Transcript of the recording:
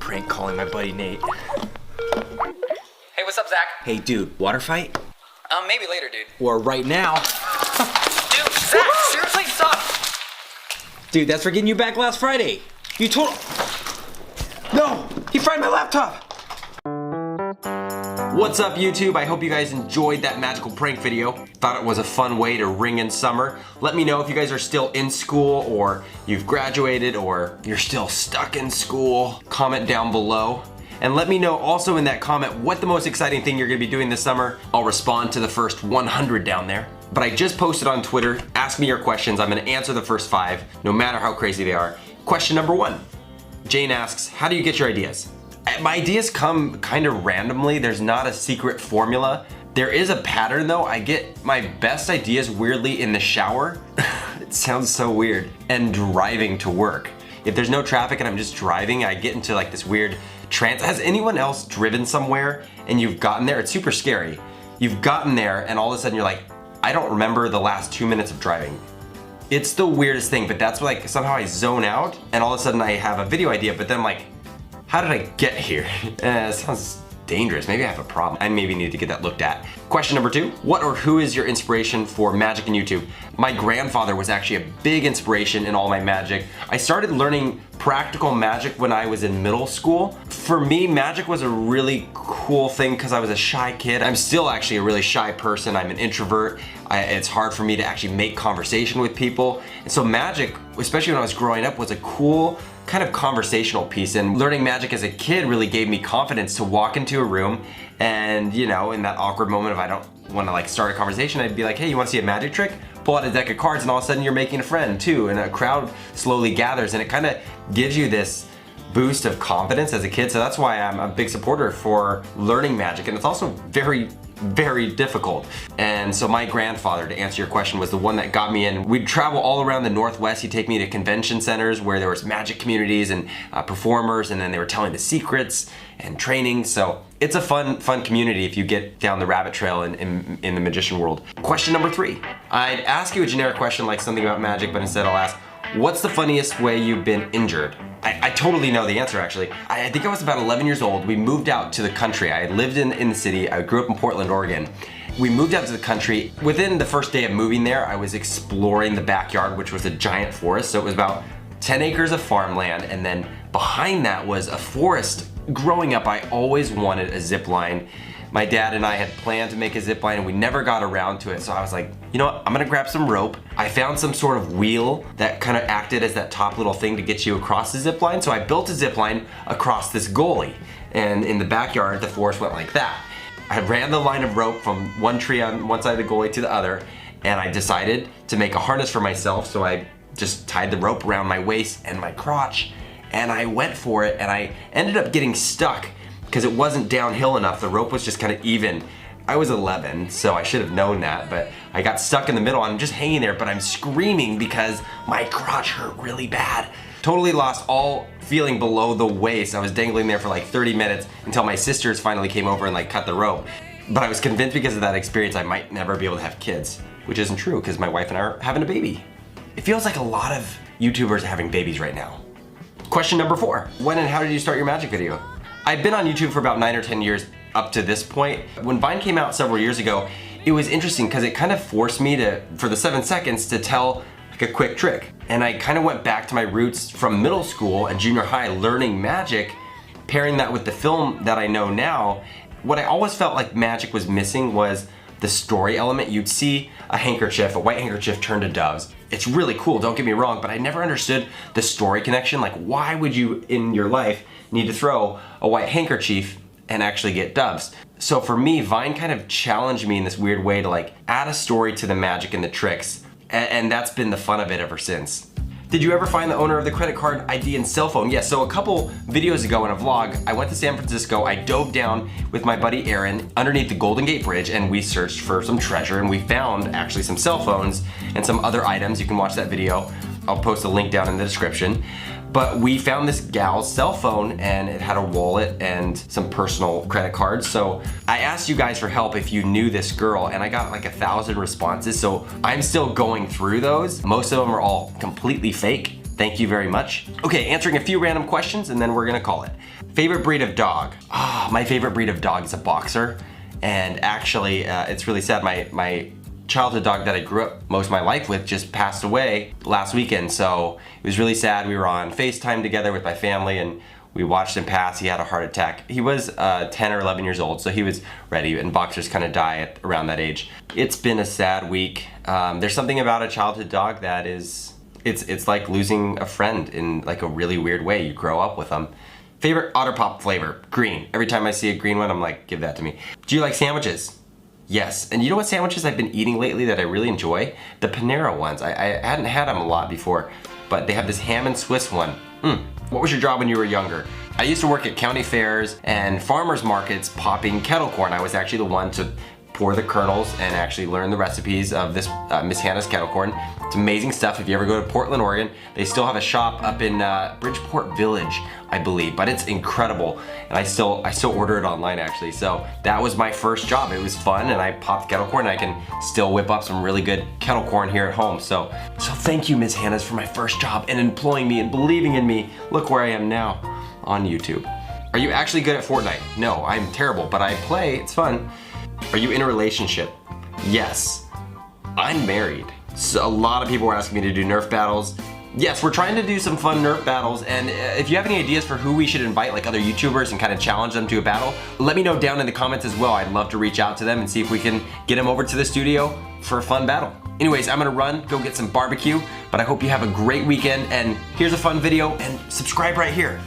prank calling my buddy Nate. Hey, what's up, Zach? Hey dude, water fight? Maybe later, dude. Or right now. Dude, Zach, seriously, stop! Dude, that's for getting you back last Friday. You told... No! He fried my laptop! What's up, YouTube? I hope you guys enjoyed that magical prank video. Thought it was a fun way to ring in summer. Let me know if you guys are still in school, or you've graduated, or you're still stuck in school. Comment down below. And let me know also in that comment what the most exciting thing you're gonna be doing this summer. I'll respond to the first 100 down there. But I just posted on Twitter, ask me your questions. I'm gonna answer the first 5, no matter how crazy they are. Question number 1. Jane asks, how do you get your ideas? My ideas come kind of randomly. There's not a secret formula. There is a pattern though. I get my best ideas weirdly in the shower. It sounds so weird. And driving to work. If there's no traffic and I'm just driving, I get into like this weird trance. Has anyone else driven somewhere and you've gotten there? It's super scary. You've gotten there and all of a sudden you're like, I don't remember the last 2 minutes of driving. It's the weirdest thing, but that's like somehow I zone out and all of a sudden I have a video idea, but then I'm like, how did I get here? It sounds dangerous. Maybe I have a problem. I maybe need to get that looked at. Question number 2, what or who is your inspiration for magic and YouTube? My grandfather was actually a big inspiration in all my magic. I started learning practical magic when I was in middle school. For me, magic was a really cool thing because I was a shy kid. I'm still actually a really shy person. I'm an introvert. It's hard for me to actually make conversation with people. And so magic, especially when I was growing up, was a cool kind of conversational piece, and learning magic as a kid really gave me confidence to walk into a room and, you know, in that awkward moment if I don't want to like start a conversation, I'd be like, hey, you want to see a magic trick? Pull out a deck of cards and all of a sudden you're making a friend too, and a crowd slowly gathers and it kind of gives you this boost of confidence as a kid. So that's why I'm a big supporter for learning magic, and it's also very difficult. And so my grandfather, to answer your question, was the one that got me in. We'd travel all around the Northwest. He'd take me to convention centers where there was magic communities and performers, and then they were telling the secrets and training. So it's a fun community if you get down the rabbit trail in the magician world. Question number 3. I'd ask you a generic question like something about magic, but instead I'll ask, what's the funniest way you've been injured? I totally know the answer actually. I think I was about 11 years old. We moved out to the country. I had lived in the city. I grew up in Portland, Oregon. We moved out to the country. Within the first day of moving there, I was exploring the backyard, which was a giant forest. So it was about 10 acres of farmland, and then behind that was a forest. Growing up, I always wanted a zip line. My dad and I had planned to make a zip line and we never got around to it. So I was like, you know what, I'm gonna grab some rope. I found some sort of wheel that kind of acted as that top little thing to get you across the zip line. So I built a zip line across this gully, and in the backyard, the forest went like that. I ran the line of rope from one tree on one side of the gully to the other, and I decided to make a harness for myself. So I just tied the rope around my waist and my crotch, and I went for it, and I ended up getting stuck because it wasn't downhill enough. The rope was just kind of even. I was 11, so I should have known that, but I got stuck in the middle. I'm just hanging there, but I'm screaming because my crotch hurt really bad. Totally lost all feeling below the waist. I was dangling there for like 30 minutes until my sisters finally came over and like cut the rope. But I was convinced because of that experience I might never be able to have kids, which isn't true because my wife and I are having a baby. It feels like a lot of YouTubers are having babies right now. Question number 4, when and how did you start your magic video? I've been on YouTube for about 9 or 10 years up to this point. When Vine came out several years ago, it was interesting because it kind of forced me to, for the 7 seconds, to tell like a quick trick. And I kind of went back to my roots from middle school and junior high learning magic, pairing that with the film that I know now. What I always felt like magic was missing was the story element. You'd see a handkerchief, a white handkerchief turned to doves. It's really cool, don't get me wrong, but I never understood the story connection. Like, why would you in your life need to throw a white handkerchief and actually get doves? So for me, Vine kind of challenged me in this weird way to like add a story to the magic and the tricks. And that's been the fun of it ever since. Did you ever find the owner of the credit card ID and cell phone? Yes, so a couple videos ago in a vlog, I went to San Francisco, I dove down with my buddy Aaron underneath the Golden Gate Bridge, and we searched for some treasure, and we found actually some cell phones and some other items. You can watch that video. I'll post a link down in the description. But we found this gal's cell phone and it had a wallet and some personal credit cards. So I asked you guys for help if you knew this girl, and I got like 1,000 responses. So I'm still going through those. Most of them are all completely fake. Thank you very much. Okay, answering a few random questions and then we're gonna call it. Favorite breed of dog? My favorite breed of dog is a boxer. And actually, it's really sad. My childhood dog that I grew up most of my life with just passed away last weekend. So it was really sad. We were on FaceTime together with my family and we watched him pass. He had a heart attack. He was 10 or 11 years old, so he was ready, and boxers kind of die at around that age. It's been a sad week. There's something about a childhood dog that is, it's like losing a friend in like a really weird way. You grow up with them. Favorite Otter Pop flavor? Green. Every time I see a green one, I'm like, give that to me. Do you like sandwiches? Yes. And you know what sandwiches I've been eating lately that I really enjoy? The Panera ones. I hadn't had them a lot before, but they have this ham and Swiss one. What was your job when you were younger? I used to work at county fairs and farmers markets popping kettle corn. I was actually the one to pour the kernels and actually learn the recipes of this Miss Hannah's kettle corn. It's amazing stuff. If you ever go to Portland, Oregon, they still have a shop up in Bridgeport Village, I believe, but it's incredible. And I still order it online actually. So that was my first job. It was fun and I popped kettle corn and I can still whip up some really good kettle corn here at home. So thank you, Miss Hannah's, for my first job and employing me and believing in me. Look where I am now on YouTube. Are you actually good at Fortnite? No, I'm terrible, but I play, it's fun. Are you in a relationship? Yes. I'm married. So a lot of people were asking me to do Nerf battles. Yes, we're trying to do some fun Nerf battles, and if you have any ideas for who we should invite, like other YouTubers, and kind of challenge them to a battle, let me know down in the comments as well. I'd love to reach out to them and see if we can get them over to the studio for a fun battle. Anyways, I'm gonna run, go get some barbecue, but I hope you have a great weekend, and here's a fun video, and subscribe right here.